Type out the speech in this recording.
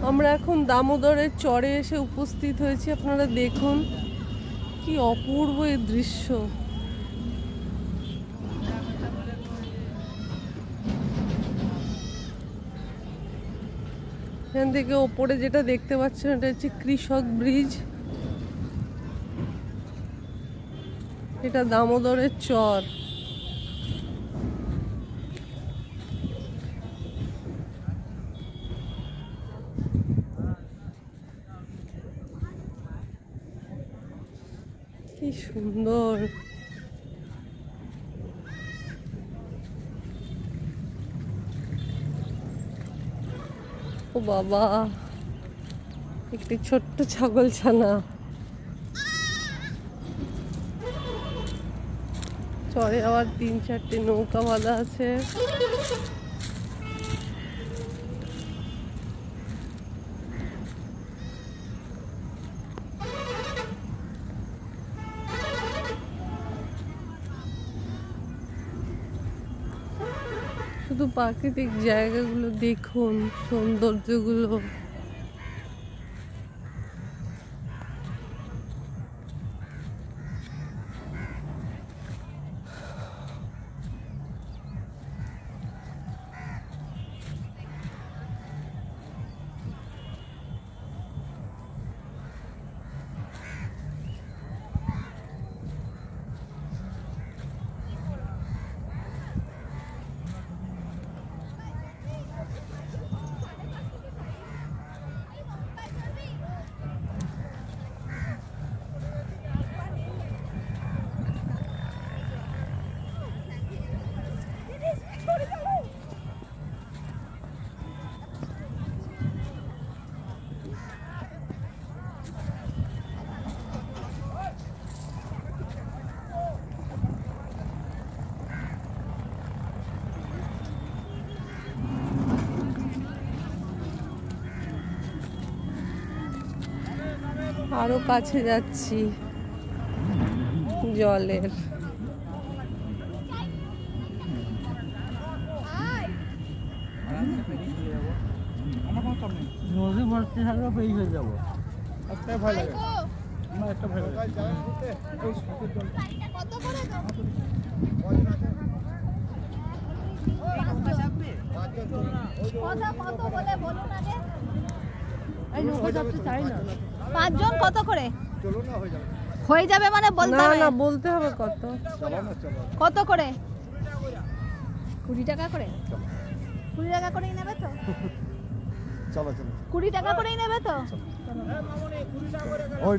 আমরা এখন দামোদরের চরে এসে উপস্থিত হয়েছি। আপনারা দেখুন কি অপূর্ব এই দৃশ্য। এখান থেকে ওপরে যেটা দেখতে পাচ্ছেন এটা হচ্ছে কৃষক ব্রিজ। এটা দামোদরের চর। কি সুন্দর। ও বাবা, একটি ছোট্ট ছাগল ছানা। চরে আবার 3-4টি নৌকা বাঁধা আছে। শুধু প্রাকৃতিক জায়গাগুলো দেখুন, সৌন্দর্যগুলো। আরো কাছে যাচ্ছি জলের। নদী ভর্তি থাকলে পেয়ে হয়ে যাবো। একটা ভয় লাগে, আমার একটা ভয় লাগে। পাঁচজন কত করে? হয়ে যাবে মানে বলতে হবে না, বলতে হবে কত। কত করে? 20 টাকা করে। 20 টাকা করেই নেবে তো? চলো চলো, 20 টাকা করেই নেবে তো? ওই